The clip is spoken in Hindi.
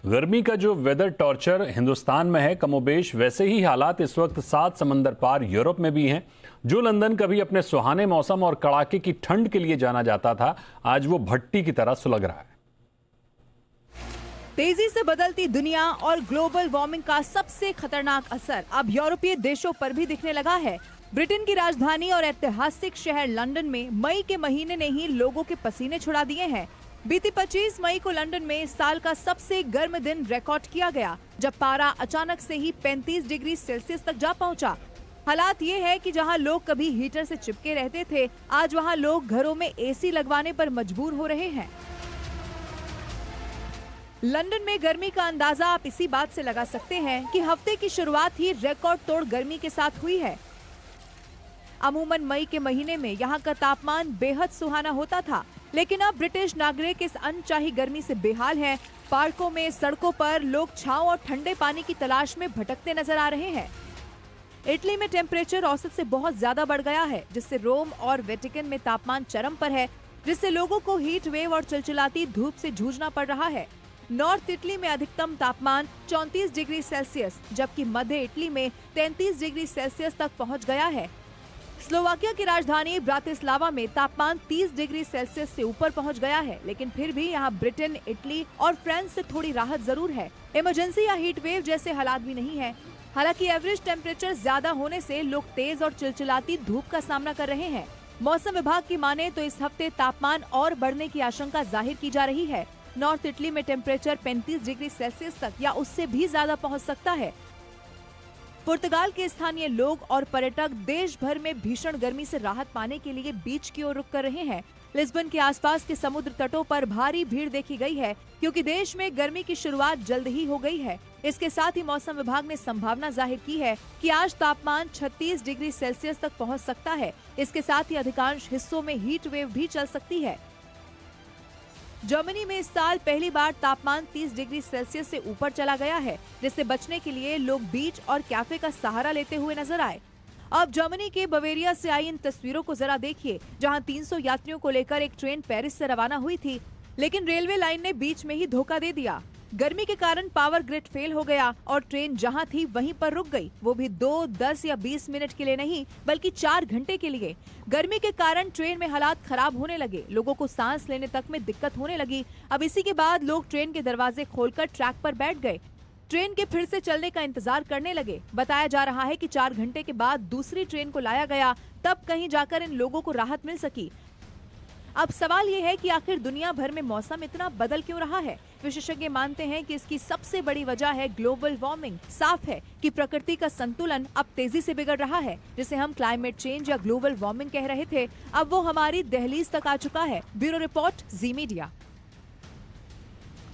गर्मी का जो वेदर टॉर्चर हिंदुस्तान में है, कमोबेश वैसे ही हालात इस वक्त 7 समंदर पार यूरोप में भी हैं। जो लंदन कभी अपने सुहाने मौसम और कड़ाके की ठंड के लिए जाना जाता था, आज वो भट्टी की तरह सुलग रहा है। तेजी से बदलती दुनिया और ग्लोबल वार्मिंग का सबसे खतरनाक असर अब यूरोपीय देशों पर भी दिखने लगा है। ब्रिटेन की राजधानी और ऐतिहासिक शहर लंदन में मई के महीने ने ही लोगों के पसीने छुड़ा दिए हैं। बीती 25 मई को लंदन में इस साल का सबसे गर्म दिन रिकॉर्ड किया गया, जब पारा अचानक से ही 35 डिग्री सेल्सियस तक जा पहुंचा। हालात ये है कि जहां लोग कभी हीटर से चिपके रहते थे, आज वहां लोग घरों में एसी लगवाने पर मजबूर हो रहे हैं। लंदन में गर्मी का अंदाजा आप इसी बात से लगा सकते हैं कि हफ्ते की शुरुआत ही रिकॉर्ड तोड़ गर्मी के साथ हुई है। अमूमन मई के महीने में यहाँ का तापमान बेहद सुहाना होता था, लेकिन अब ब्रिटिश नागरिक इस अनचाही गर्मी से बेहाल हैं। पार्कों में, सड़कों पर लोग छांव और ठंडे पानी की तलाश में भटकते नजर आ रहे हैं। इटली में टेम्परेचर औसत से बहुत ज्यादा बढ़ गया है, जिससे रोम और वेटिकन में तापमान चरम पर है, जिससे लोगों को हीट वेव और चिलचिलाती धूप से जूझना पड़ रहा है। नॉर्थ इटली में अधिकतम तापमान 34 डिग्री सेल्सियस, जबकि मध्य इटली में 33 डिग्री सेल्सियस तक पहुंच गया है। स्लोवाकिया की राजधानी ब्रातिस्लावा में तापमान 30 डिग्री सेल्सियस से ऊपर पहुंच गया है, लेकिन फिर भी यहां ब्रिटेन, इटली और फ्रांस से थोड़ी राहत जरूर है। इमरजेंसी या हीट वेव जैसे हालात भी नहीं है। हालांकि एवरेज टेम्परेचर ज्यादा होने से लोग तेज और चिलचिलाती धूप का सामना कर रहे हैं। मौसम विभाग की माने तो इस हफ्ते तापमान और बढ़ने की आशंका जाहिर की जा रही है। नॉर्थ इटली में टेम्परेचर 35 डिग्री सेल्सियस तक या उससे भी ज्यादा पहुंच सकता है। पुर्तगाल के स्थानीय लोग और पर्यटक देश भर में भीषण गर्मी से राहत पाने के लिए बीच की ओर रुख कर रहे हैं। लिस्बन के आसपास के समुद्र तटों पर भारी भीड़ देखी गई है, क्योंकि देश में गर्मी की शुरुआत जल्द ही हो गई है। इसके साथ ही मौसम विभाग ने संभावना जाहिर की है कि आज तापमान 36 डिग्री सेल्सियस तक पहुंच सकता है। इसके साथ ही अधिकांश हिस्सों में हीट वेव भी चल सकती है। जर्मनी में इस साल पहली बार तापमान 30 डिग्री सेल्सियस से ऊपर चला गया है, जिससे बचने के लिए लोग बीच और कैफे का सहारा लेते हुए नजर आए। अब जर्मनी के बवेरिया से आई इन तस्वीरों को जरा देखिए, जहां 300 यात्रियों को लेकर एक ट्रेन पेरिस से रवाना हुई थी, लेकिन रेलवे लाइन ने बीच में ही धोखा दे दिया। गर्मी के कारण पावर ग्रिड फेल हो गया और ट्रेन जहां थी वहीं पर रुक गई, वो भी 2, 10 या 20 मिनट के लिए नहीं, बल्कि 4 घंटे के लिए। गर्मी के कारण ट्रेन में हालात खराब होने लगे, लोगों को सांस लेने तक में दिक्कत होने लगी। अब इसी के बाद लोग ट्रेन के दरवाजे खोलकर ट्रैक पर बैठ गए, ट्रेन के फिर से चलने का इंतजार करने लगे। बताया जा रहा है कि 4 घंटे के बाद दूसरी ट्रेन को लाया गया, तब कहीं जाकर इन लोगों को राहत मिल सकी। अब सवाल ये है कि आखिर दुनिया भर में मौसम इतना बदल क्यों रहा है। विशेषज्ञ मानते हैं कि इसकी सबसे बड़ी वजह है ग्लोबल वार्मिंग। साफ है कि प्रकृति का संतुलन अब तेजी से बिगड़ रहा है। जिसे हम क्लाइमेट चेंज या ग्लोबल वार्मिंग कह रहे थे, अब वो हमारी दहलीज तक आ चुका है। ब्यूरो रिपोर्ट, जी मीडिया।